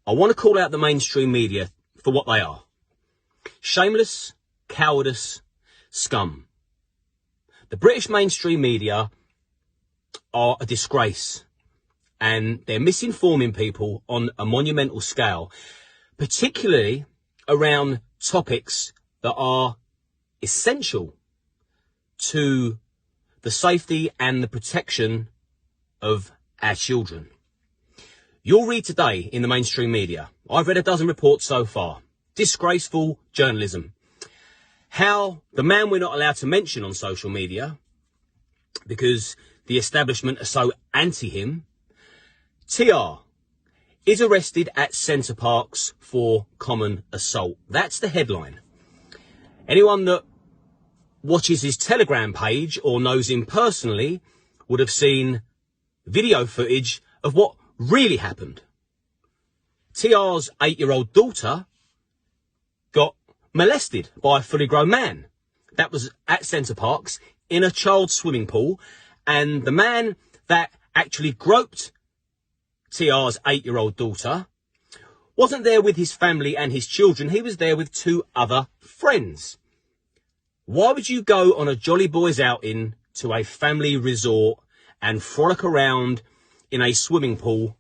I want to call out the mainstream media for what they are. Shameless, cowardice, scum. The British mainstream media are a disgrace, and they're misinforming people on a monumental scale, particularly around topics that are essential to the safety and the protection of our children. You'll read today in the mainstream media, I've read a dozen reports so far, disgraceful journalism. How the man we're not allowed to mention on social media, because the establishment are so anti him, TR, is arrested at Centre Parks for common assault. That's the headline. Anyone that watches his Telegram page or knows him personally would have seen video footage of what really happened. TR's 8-year-old daughter got molested by a fully grown man. That was at Centre Parks in a child's swimming pool, and the man that actually groped TR's 8-year-old daughter wasn't there with his family and his children. He was there with 2 other friends. Why would you go on a jolly boys outing to a family resort and frolic around in a swimming pool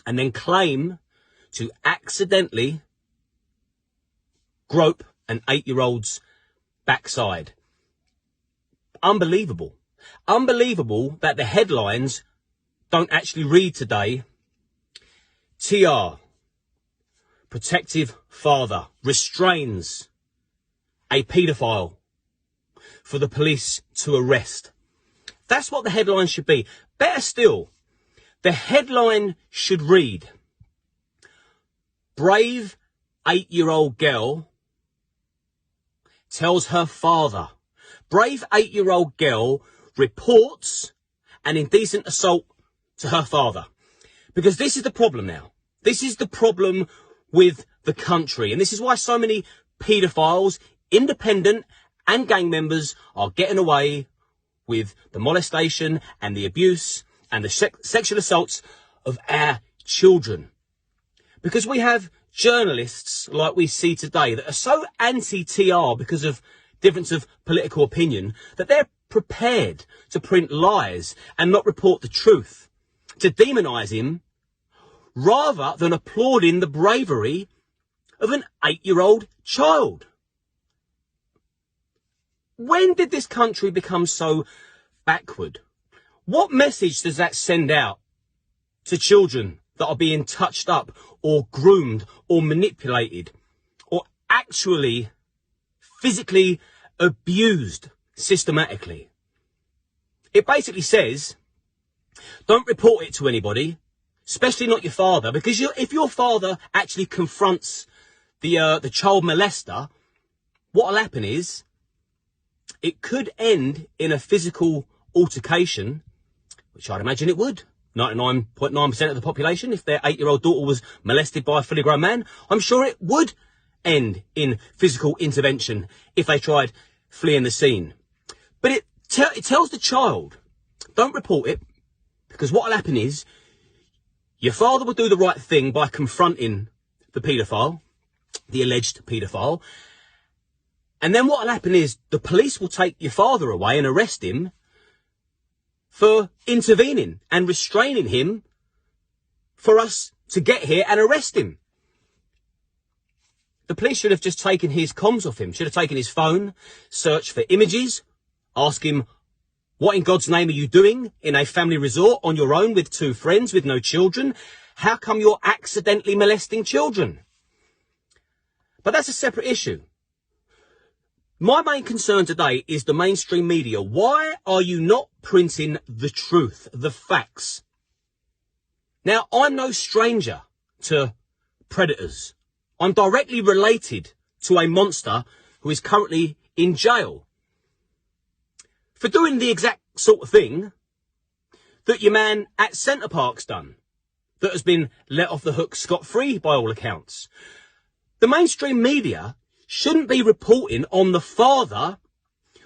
and then claim to accidentally grope an 8-year-old's backside? Unbelievable. Unbelievable that the headlines don't actually read today. TR, protective father, restrains a paedophile for the police to arrest. That's what the headline should be. Better still, the headline should read, brave 8-year-old girl tells her father. Brave 8-year-old girl reports an indecent assault to her father. Because this is the problem now. This is the problem with the country. And this is why so many paedophiles, independent and gang members, are getting away with the molestation and the abuse and the sexual assaults of our children. Because we have journalists like we see today that are so anti-TR because of difference of political opinion that they're prepared to print lies and not report the truth, to demonise him, rather than applauding the bravery of an 8-year-old child. When did this country become so backward? What message does that send out to children that are being touched up or groomed or manipulated or actually physically abused systematically? It basically says, don't report it to anybody, especially not your father, because if your father actually confronts the child molester, what will happen is it could end in a physical altercation, which I'd imagine it would. 99.9% of the population, if their 8-year-old daughter was molested by a fully grown man, I'm sure it would end in physical intervention if they tried fleeing the scene. But it tells the child, don't report it, because what will happen is your father will do the right thing by confronting the paedophile, the alleged paedophile, and then what will happen is the police will take your father away and arrest him for intervening and restraining him for us to get here and arrest him. The police should have just taken his comms off him, should have taken his phone, searched for images, asked him, what in God's name are you doing in a family resort on your own with 2 friends with no children? How come you're accidentally molesting children? But that's a separate issue. My main concern today is the mainstream media. Why are you not printing the truth, the facts? Now, I'm no stranger to predators. I'm directly related to a monster who is currently in jail for doing the exact sort of thing that your man at Centre Park's done, that has been let off the hook scot-free by all accounts. The mainstream media shouldn't be reporting on the father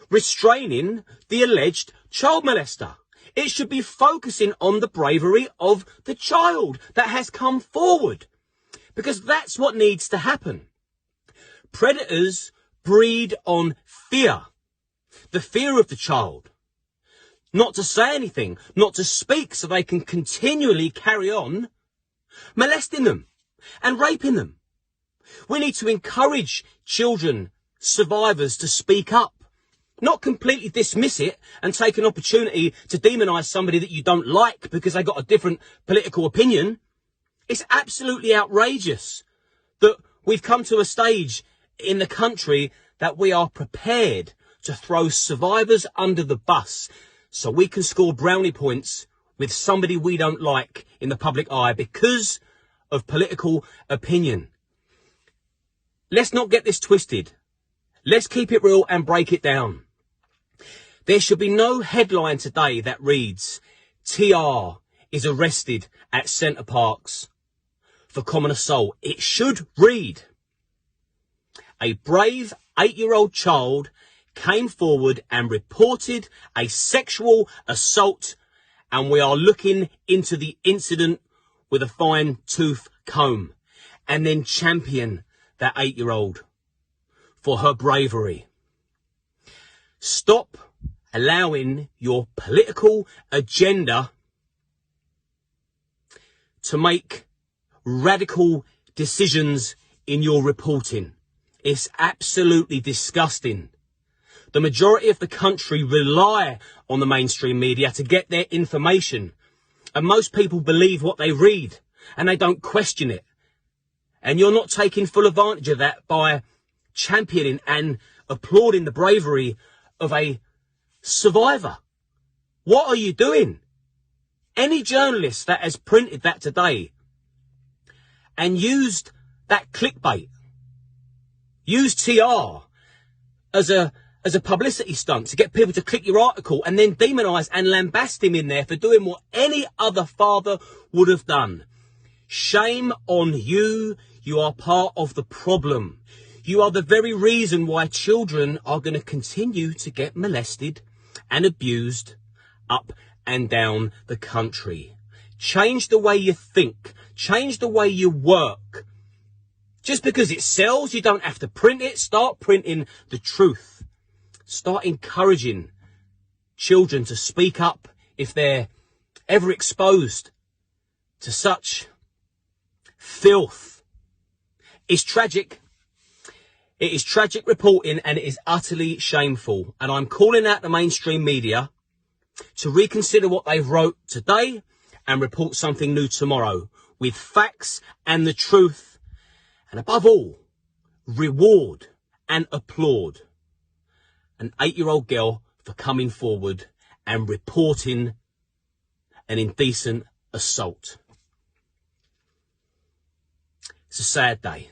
restraining the alleged child molester. It should be focusing on the bravery of the child that has come forward. Because that's what needs to happen. Predators breed on fear. The fear of the child. Not to say anything, not to speak, so they can continually carry on molesting them and raping them. We need to encourage children, survivors, to speak up. Not completely dismiss it and take an opportunity to demonise somebody that you don't like because they got a different political opinion. It's absolutely outrageous that we've come to a stage in the country that we are prepared to throw survivors under the bus so we can score brownie points with somebody we don't like in the public eye because of political opinion. Let's not get this twisted. Let's keep it real and break it down. There should be no headline today that reads, TR is arrested at Centre Parks for common assault. It should read, a brave 8-year-old child came forward and reported a sexual assault, and we are looking into the incident with a fine-tooth comb, and then champion that 8-year-old for her bravery. Stop allowing your political agenda to make radical decisions in your reporting. It's absolutely disgusting. The majority of the country rely on the mainstream media to get their information. And most people believe what they read and they don't question it. And you're not taking full advantage of that by championing and applauding the bravery of a survivor. What are you doing? Any journalist that has printed that today and used that clickbait, used TR as a publicity stunt to get people to click your article and then demonise and lambast him in there for doing what any other father would have done. Shame on you. You are part of the problem. You are the very reason why children are going to continue to get molested and abused up and down the country. Change the way you think. Change the way you work. Just because it sells, you don't have to print it. Start printing the truth. Start encouraging children to speak up if they're ever exposed to such filth. It's tragic. It is tragic reporting and it is utterly shameful. And I'm calling out the mainstream media to reconsider what they've wrote today and report something new tomorrow with facts and the truth. And above all, reward and applaud an 8-year-old girl for coming forward and reporting an indecent assault. It's a sad day.